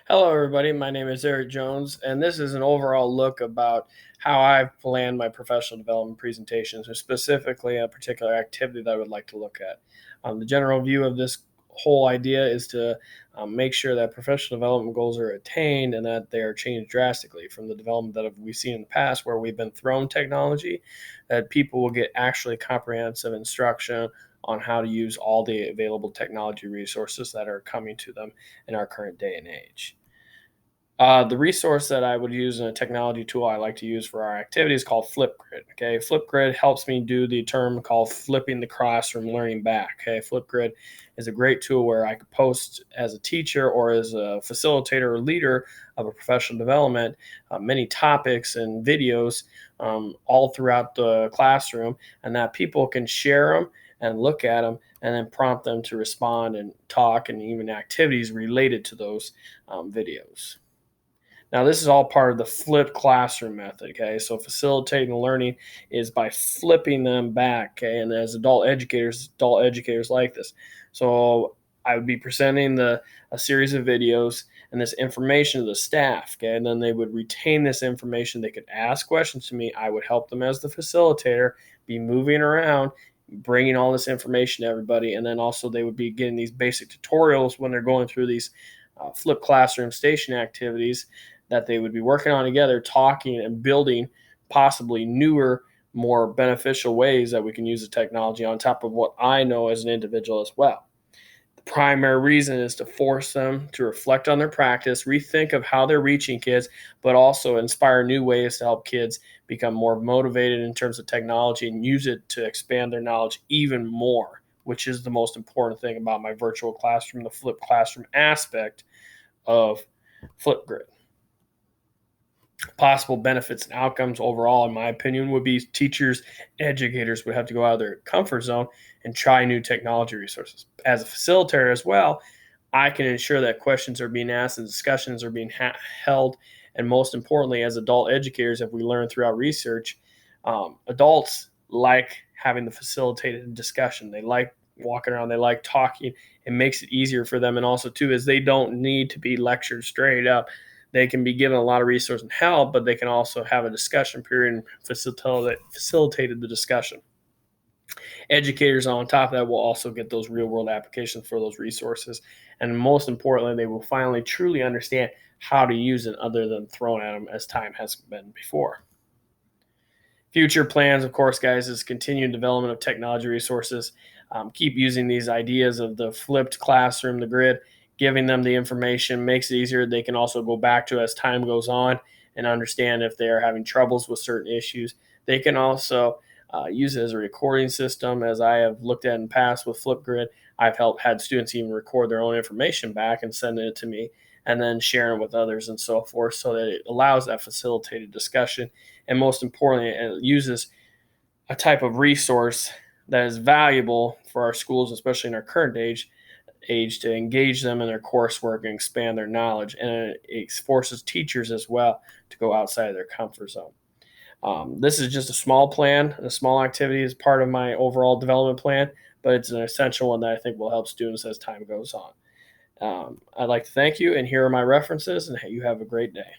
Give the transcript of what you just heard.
Hello, everybody. My name is Eric Jones, and this is an overall look about how I've planned my professional development presentations, or specifically a particular activity that I would like to look at. The general view of this whole idea is to make sure that professional development goals are attained and that they are changed drastically from the development that we've seen in the past, where we've been thrown technology, that people will get actually comprehensive instruction on how to use all the available technology resources that are coming to them in our current day and age. The resource that I would use in a technology tool I like to use for our activity is called Flipgrid. Okay, Flipgrid helps me do the term called flipping the classroom learning back. Okay, Flipgrid is a great tool where I could post as a teacher or as a facilitator or leader of a professional development many topics and videos all throughout the classroom, and that people can share them and look at them and then prompt them to respond and talk and even activities related to those videos. Now, this is all part of the flipped classroom method. Okay, so facilitating learning is by flipping them back. Okay, and as adult educators like this. So I would be presenting a series of videos and this information to the staff. Okay, and then they would retain this information. They could ask questions to me. I would help them as the facilitator, be moving around, bringing all this information to everybody, and then also they would be getting these basic tutorials when they're going through these flipped classroom station activities that they would be working on together, talking and building possibly newer, more beneficial ways that we can use the technology on top of what I know as an individual as well. The primary reason is to force them to reflect on their practice, rethink of how they're reaching kids, but also inspire new ways to help kids become more motivated in terms of technology and use it to expand their knowledge even more, which is the most important thing about my virtual classroom, the flipped classroom aspect of Flipgrid. Possible benefits and outcomes overall, in my opinion, would be teachers, educators would have to go out of their comfort zone and try new technology resources. As a facilitator as well, I can ensure that questions are being asked and discussions are being held. And most importantly, as adult educators, if we learn throughout research, adults like having the facilitated discussion. They like walking around, they like talking. It makes it easier for them. And also, too, is they don't need to be lectured straight up. They can be given a lot of resource and help, but they can also have a discussion period and facilitated the discussion. Educators on top of that will also get those real world applications for those resources. And most importantly, they will finally truly understand how to use it other than thrown at them as time has been before. Future plans, of course, guys, is continued development of technology resources. Keep using these ideas of the flipped classroom, the grid, giving them the information makes it easier. They can also go back to as time goes on and understand if they are having troubles with certain issues. They can also use it as a recording system, as I have looked at in the past with Flipgrid. I've had students even record their own information back and send it to me, and then sharing it with others and so forth, so that it allows that facilitated discussion. And most importantly, it uses a type of resource that is valuable for our schools, especially in our current age, to engage them in their coursework and expand their knowledge. And it forces teachers as well to go outside of their comfort zone. This is just a small plan, a small activity as part of my overall development plan, but it's an essential one that I think will help students as time goes on. I'd like to thank you, and here are my references, and you have a great day.